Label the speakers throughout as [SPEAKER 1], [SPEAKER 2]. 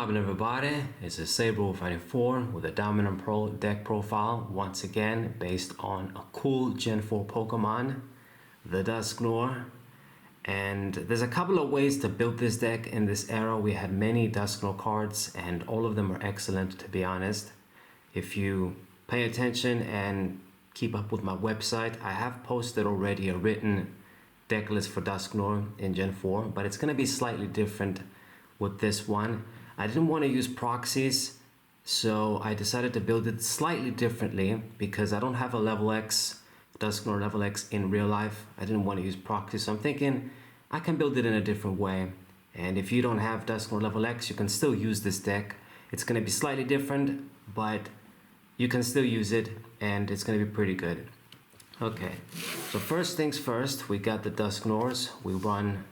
[SPEAKER 1] poppin' everybody? It's a Saber Fighting 4 with a Dominant Pro deck profile, once again based on a cool Gen 4 Pokemon, the Dusknoir. And there's a couple of ways to build this deck in this era. We had many Dusknoir cards and all of them are excellent, to be honest. If you pay attention and keep up with my website, I have posted already a written deck list for Dusknoir in Gen 4, but it's going to be slightly different with this one. I didn't want to use proxies, so I decided to build it slightly differently because I don't have a level X, Dusknoir level X in real life. I didn't want to use proxies, so I'm thinking I can build it in a different way. And if you don't have Dusknoir level X, you can still use this deck. It's going to be slightly different, but you can still use it and it's going to be pretty good. Okay, so first things first, we got the Dusknoirs. We run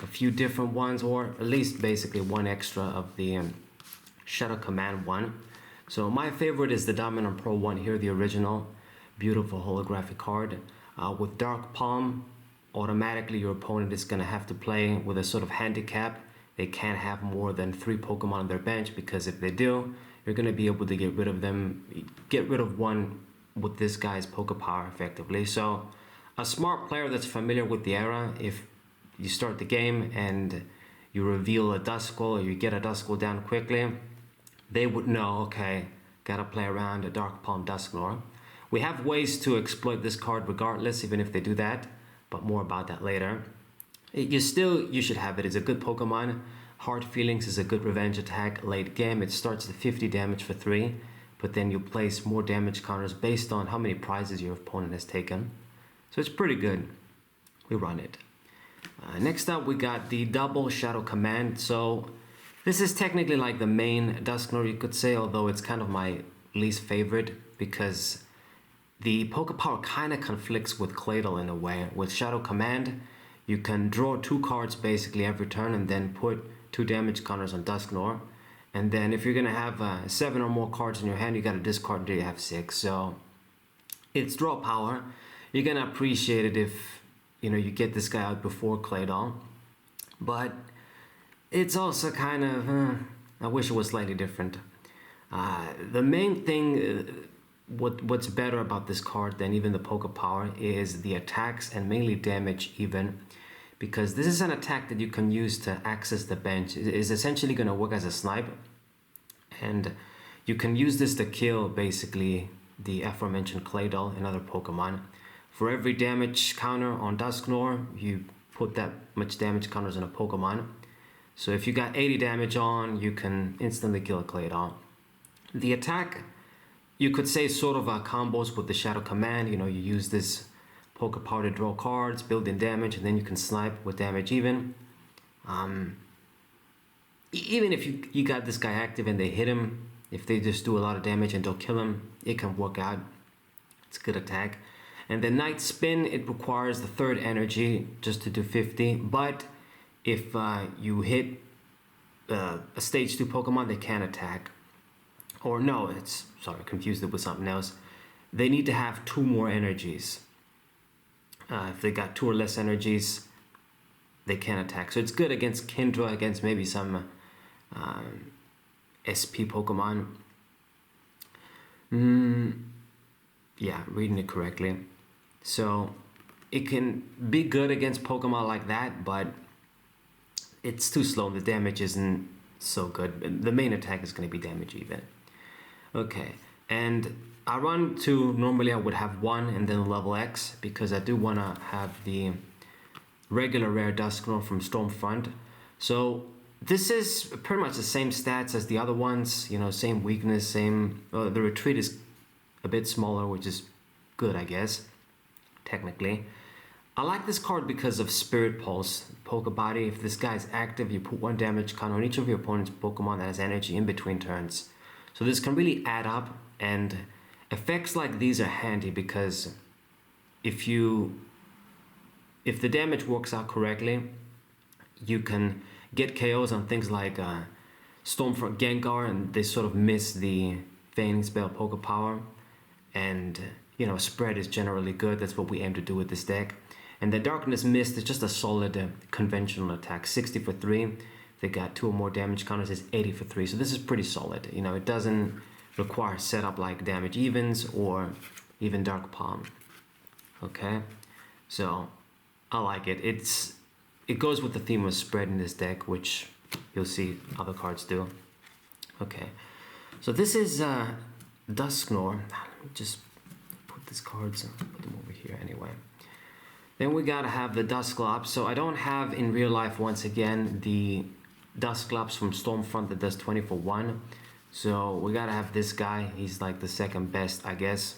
[SPEAKER 1] a few different ones, or at least basically one extra of the Shadow Command one. So my favorite is the Dominant Pro one here, the original. Beautiful holographic card. With Dark Palm, automatically your opponent is going to have to play with a sort of handicap. They can't have more than 3 Pokemon on their bench, because if they do, you're going to be able to get rid of them, get rid of one with this guy's Poke Power effectively. So a smart player that's familiar with the era, if you start the game and you reveal a Duskull or you get a Duskull down quickly, they would know, okay, gotta play around a Dark Palm Dusknoir. We have ways to exploit this card regardless, even if they do that, but more about that later. You should have it. It's a good Pokemon. Hard Feelings is a good revenge attack late game. It starts at 50 damage for 3, but then you place more damage counters based on how many prizes your opponent has taken. So it's pretty good. We run it. Next up, we got the double Shadow Command. So this is technically like the main Dusknoir, you could say, although it's kind of my least favorite because the Poke Power kind of conflicts with Claydol in a way. With Shadow Command, you can draw 2 cards basically every turn and then put 2 damage counters on Dusknoir. And then if you're going to have 7 or more cards in your hand, you got to discard until you have 6. So it's draw power. You're going to appreciate it if you get this guy out before Claydol, but it's also kind of, I wish it was slightly different. The main thing, what's better about this card than even the Poke Power is the attacks and mainly damage even, because this is an attack that you can use to access the bench. It is essentially going to work as a snipe, and you can use this to kill basically the aforementioned Claydol and other Pokemon. For every damage counter on Dusknoir, you put that much damage counters on a Pokemon. So if you got 80 damage on, you can instantly kill a Claydol. The attack, you could say sort of combos with the Shadow Command. You use this Poke Power to draw cards, build in damage, and then you can snipe with damage even. Even if you got this guy active and they hit him, if they just do a lot of damage and don't kill him, it can work out. It's a good attack. And the Night Spin, it requires the 3rd energy just to do 50. But if you hit a stage 2 Pokemon, they can attack. Or no, sorry, I confused it with something else. They need to have 2 more energies. If they got 2 or less energies, they can attack. So it's good against Kindra, against maybe some SP Pokemon. Yeah, reading it correctly. So it can be good against Pokemon like that, but it's too slow. The damage isn't so good. The main attack is going to be damage even. Okay, and I run 2. Normally I would have 1 and then level X, because I do want to have the regular rare Dusknoir from Stormfront. So this is pretty much the same stats as the other ones. Same weakness, same. The retreat is a bit smaller, which is good, I guess. Technically, I like this card because of Spirit Pulse, Poke Body. If this guy is active, you put 1 damage counter on each of your opponent's Pokemon that has energy in between turns. So this can really add up, and effects like these are handy because if the damage works out correctly, you can get KOs on things like Stormfront Gengar, and they sort of miss the Feigning Spell Poke Power, and spread is generally good. That's what we aim to do with this deck. And the Darkness Mist is just a solid conventional attack. 60 for 3, they got 2 or more damage counters, is 80 for 3. So this is pretty solid. You know, it doesn't require setup like damage evens or even Dark Palm. Okay, so I like it. It goes with the theme of spread in this deck, which you'll see other cards do. Okay, so this is Dusknoir. Let me just put these cards, put them over here anyway. Then we gotta have the Dusclops. So I don't have in real life, once again, the Dusclops from Stormfront that does 20 for 1. So we gotta have this guy. He's like the second best, I guess,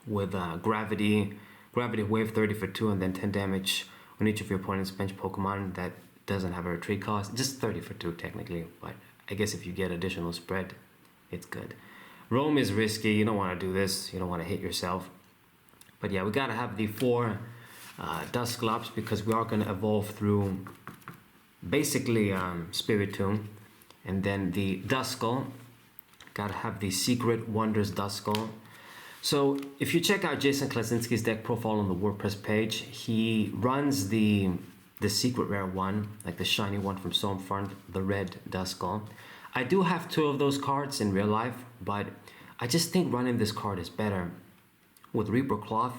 [SPEAKER 1] with Gravity Wave 30 for 2 and then 10 damage on each of your opponent's bench Pokemon that doesn't have a retreat cost. Just 30 for 2 technically, but I guess if you get additional spread, it's good. Roam is risky. You don't want to do this. You don't want to hit yourself. But yeah, we gotta have the 4 Dusclops because we are going to evolve through basically Spiritomb. And then the Duskull, gotta have the Secret Wonders Duskull. So if you check out Jason Klasinski's deck profile on the WordPress page, he runs the secret rare one, like the shiny one from Stormfront, the red Duskull. I do have 2 of those cards in real life, but I just think running this card is better. With Reaper Cloth,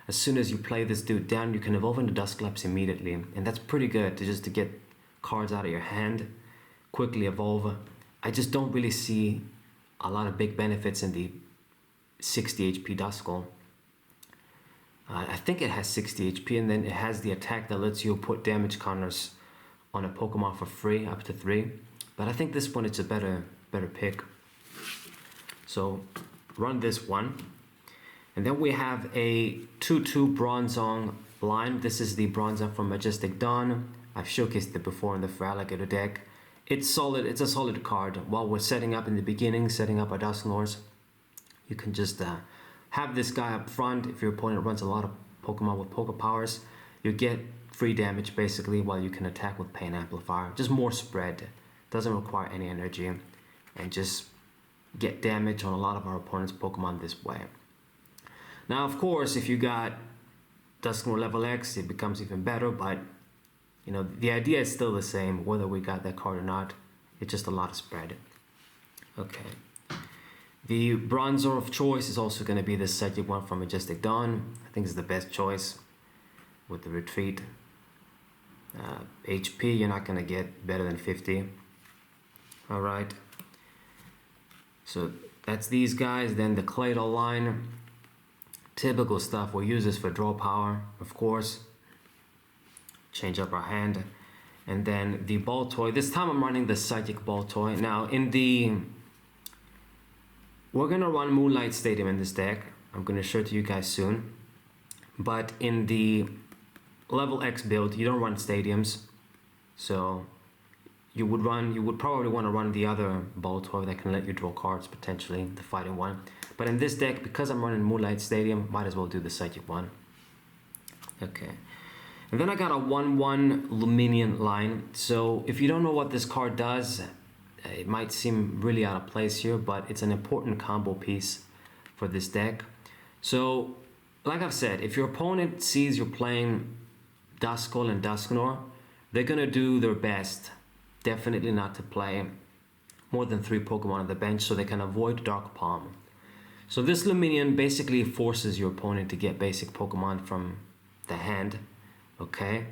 [SPEAKER 1] as soon as you play this dude down, you can evolve into Dusclops immediately, and that's pretty good to get cards out of your hand, quickly evolve. I just don't really see a lot of big benefits in the 60 HP Duskull. I think it has 60 HP, and then it has the attack that lets you put damage counters on a Pokemon for free, up to 3. But I think this one is a better pick. So run this one. And then we have a 2/2 Bronzong line. This is the Bronzong from Majestic Dawn. I've showcased it before in the Feraligatr deck. It's solid. It's a solid card. While we're setting up in the beginning, setting up our Dusknoirs, you can just have this guy up front. If your opponent runs a lot of Pokemon with Poke Powers, you get free damage basically while you can attack with Pain Amplifier. Just more spread. Doesn't require any energy. And just get damage on a lot of our opponent's Pokemon this way. Now, of course, if you got Dusknoir level X, it becomes even better, but you know, the idea is still the same, whether we got that card or not. It's just a lot of spread. Okay. The Bronzor of choice is also going to be the Psychic one from Majestic Dawn. I think it's the best choice with the retreat. HP, you're not going to get better than 50. Alright. So that's these guys. Then the Claydol line. Typical stuff. We'll use this for draw power, of course. Change up our hand. And then the ball toy. This time I'm running the Psychic ball toy. Now we're gonna run Moonlight Stadium in this deck. I'm gonna show it to you guys soon. But in the level X build, you don't run stadiums. So you would probably want to run the other ball toy that can let you draw cards potentially, the fighting one. But in this deck, because I'm running Moonlight Stadium, might as well do the Psychic one. Okay. And then I got a 1/1 Luminion line. So if you don't know what this card does, it might seem really out of place here, but it's an important combo piece for this deck. So, like I've said, if your opponent sees you're playing Duskull and Dusknoir, they're gonna do their best, definitely not to play more than 3 Pokemon on the bench so they can avoid Dark Palm. So this Luminion basically forces your opponent to get basic Pokemon from the hand. Okay,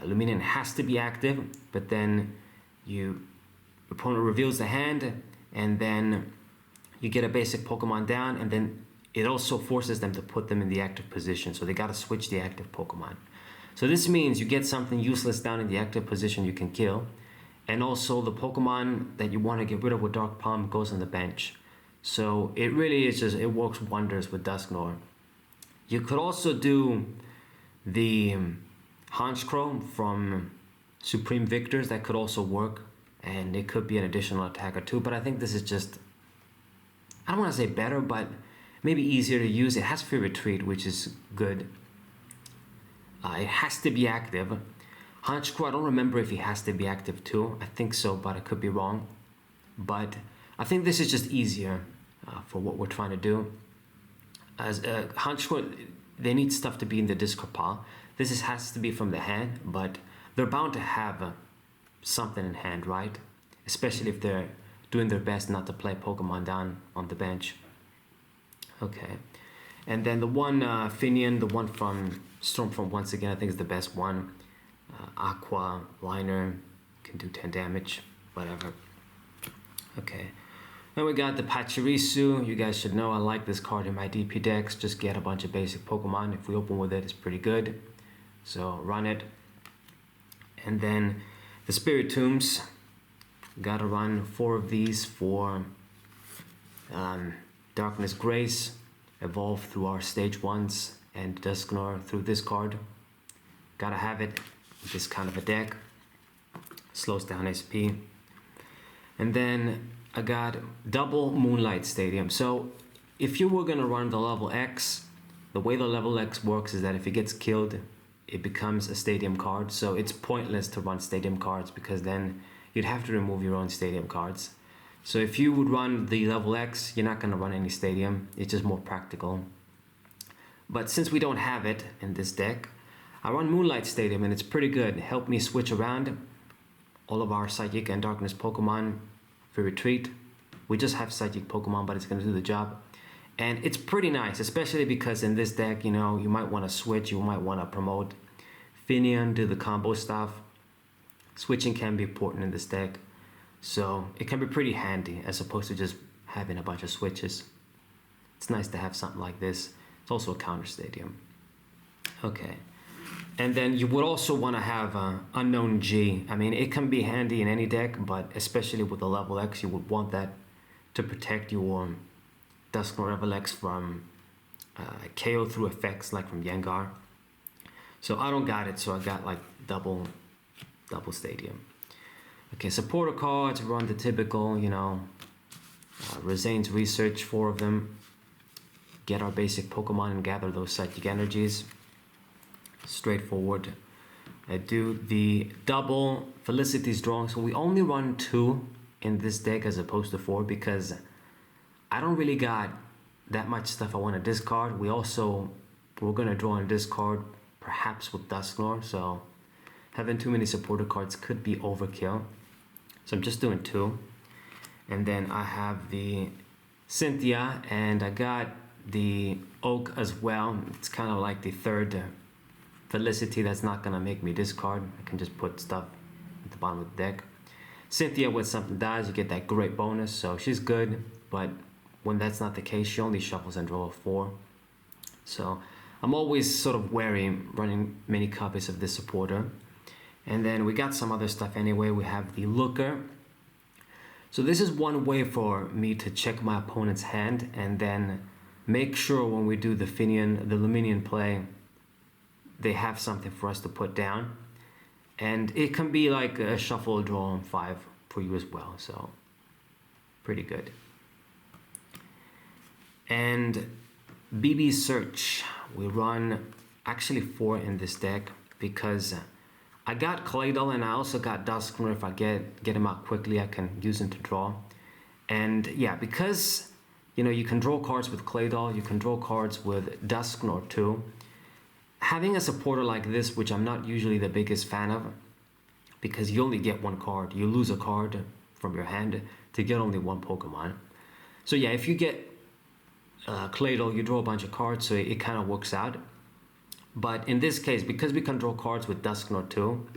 [SPEAKER 1] Luminion has to be active, but then your opponent reveals the hand, and then you get a basic Pokemon down, and then it also forces them to put them in the active position, so they got to switch the active Pokemon. So this means you get something useless down in the active position you can kill, and also the Pokemon that you want to get rid of with Dark Palm goes on the bench. So it really is just, it works wonders with Dusknoir. You could also do the Honchkrow from Supreme Victors. That could also work, and it could be an additional attacker too, but I think this is just, I don't want to say better, but maybe easier to use. It has free retreat, which is good. It has to be active. Honchkrow, I don't remember if he has to be active too. I think so, but I could be wrong. But I think this is just easier for what we're trying to do. As Honchkrow, they need stuff to be in the discard pile. This has to be from the hand, but they're bound to have something in hand, right? Especially if they're doing their best not to play Pokemon down on the bench. Okay. And then the one Finian, the one from Stormfront, once again, I think is the best one. Aqua, Liner, can do 10 damage, whatever. Okay. Then we got the Pachirisu. You guys should know I like this card in my DP decks. Just get a bunch of basic Pokemon. If we open with it, it's pretty good. So run it. And then the Spiritombs. Gotta run 4 of these for Darkness Grace. Evolve through our stage 1s and Dusknoir through this card. Gotta have it with this kind of a deck. Slows down SP. And then I got double Moonlight Stadium. So if you were gonna run the level X, the way the level X works is that if it gets killed, it becomes a stadium card. So it's pointless to run stadium cards because then you'd have to remove your own stadium cards. So if you would run the level X, you're not going to run any stadium. It's just more practical. But since we don't have it in this deck, I run Moonlight Stadium and it's pretty good. It helped me switch around all of our Psychic and Darkness Pokemon for retreat. We just have Psychic Pokemon, but it's going to do the job. And it's pretty nice, especially because in this deck, you know, you might want to switch. You might want to promote Finian, do the combo stuff. Switching can be important in this deck. So it can be pretty handy as opposed to just having a bunch of switches. It's nice to have something like this. It's also a counter stadium. Okay. And then you would also want to have Unknown G. I mean, it can be handy in any deck, but especially with the level X, you would want that to protect your Dusknoir level X from KO through effects like from Yengar. So I don't got it, so I got like double stadium. Okay, supporter cards, run the typical, you know, Rezane's Research, 4 of them. Get our basic Pokemon and gather those psychic energies. Straightforward. I do the double Felicity's Drawing. So we only run 2 in this deck as opposed to 4 because I don't really got that much stuff I want to discard. We're going to draw and discard perhaps with Dusknoir, so having too many supporter cards could be overkill. So I'm just doing 2. And then I have the Cynthia and I got the Oak as well. It's kind of like the third Felicity that's not going to make me discard. I can just put stuff at the bottom of the deck. Cynthia, when something dies, you get that great bonus. So she's good, but when that's not the case, she only shuffles and draws 4. So I'm always sort of wary running many copies of this supporter. And then we got some other stuff anyway. We have the Looker. So this is one way for me to check my opponent's hand and then make sure when we do the Luminian play, they have something for us to put down. And it can be like a shuffle draw on 5 for you as well. So pretty good. And BB Search. We run actually 4 in this deck because I got Claydol and I also got Dusknoir. If I get him out quickly, I can use him to draw. And yeah, because you know you can draw cards with Claydol, you can draw cards with Dusknoir too. Having a supporter like this, which I'm not usually the biggest fan of, because you only get 1 card, you lose a card from your hand to get only 1 Pokemon. So yeah, if you get Claydol, you draw a bunch of cards, so it kind of works out. But in this case, because we can draw cards with Dusknoir too,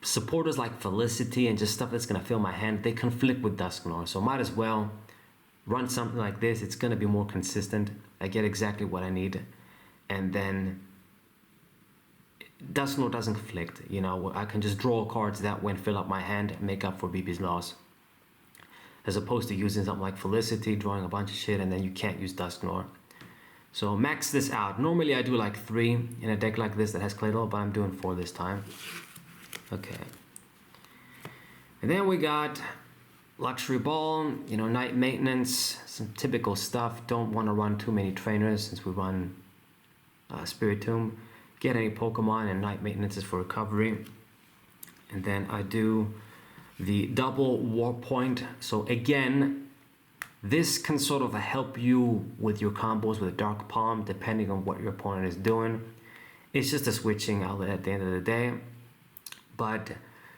[SPEAKER 1] supporters like Felicity and just stuff that's going to fill my hand, they conflict with Dusknoir. So might as well run something like this. It's going to be more consistent. I get exactly what I need. And then Dusknoir doesn't conflict. You know, I can just draw cards that way and fill up my hand and make up for BB's loss. As opposed to using something like Felicity, drawing a bunch of shit, and then you can't use Dusknoir. So max this out. Normally I do like 3 in a deck like this that has Claydol, but I'm doing 4 this time. Okay. And then we got Luxury Ball, you know, Night Maintenance, some typical stuff. Don't want to run too many trainers since we run Spiritomb. Get any Pokemon, and Night Maintenance is for recovery. And then I do the double Warp Point. So again, this can sort of help you with your combos with Dark Palm, depending on what your opponent is doing. It's just a switching outlet at the end of the day. But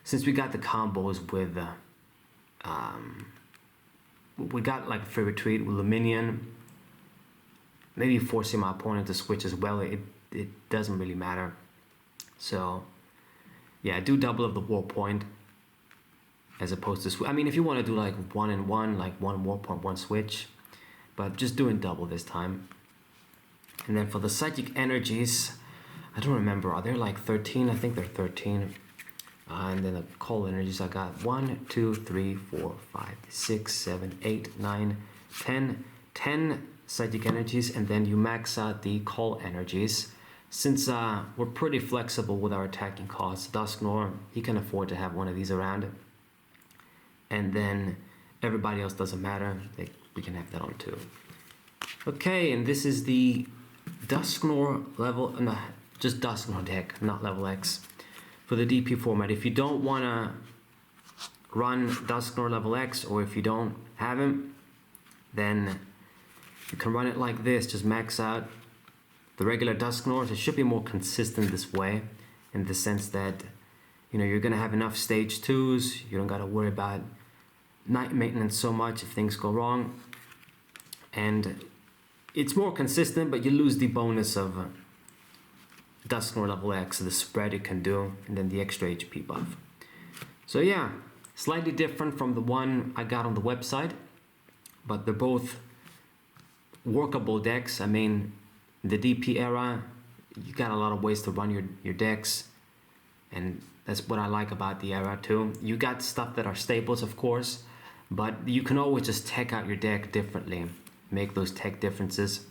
[SPEAKER 1] since we got the combos with we got like Free Retreat with Luminion, maybe forcing my opponent to switch as well, it doesn't really matter. So yeah, I do double of the war point as opposed to I mean, if you want to do like 1 and 1, like 1 war point, 1 switch, but just doing double this time. And then for the Psychic Energies, I don't remember, are there like 13? I think they're 13. And then the Cold Energies, I got 1, 2, 3, 4, 5, 6, 7, 8, 9, 10. 10 Psychic Energies, and then you max out the Cold Energies. Since we're pretty flexible with our attacking costs, Dusknoir, he can afford to have one of these around. And then everybody else doesn't matter, we can have that on too. Okay, and this is the Dusknoir level, no, just Dusknoir deck, not level X. For the DP format, if you don't want to run Dusknoir level X, or if you don't have him, then you can run it like this, just max out the regular Dusknoirs. It should be more consistent this way, in the sense that, you know, you're going to have enough stage 2s, you don't got to worry about night maintenance so much if things go wrong. And it's more consistent, but you lose the bonus of Dusknoir level X, the spread it can do, and then the extra HP buff. So yeah, slightly different from the one I got on the website, but they're both workable decks. I mean, the DP era, you got a lot of ways to run your decks, and that's what I like about the era too. You got stuff that are staples, of course, but you can always just tech out your deck differently, make those tech differences,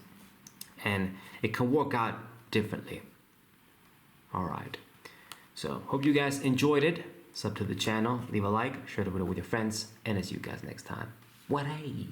[SPEAKER 1] and it can work out differently. Alright, so hope you guys enjoyed it. Sub to the channel, leave a like, share the video with your friends, and I'll see you guys next time. What hey?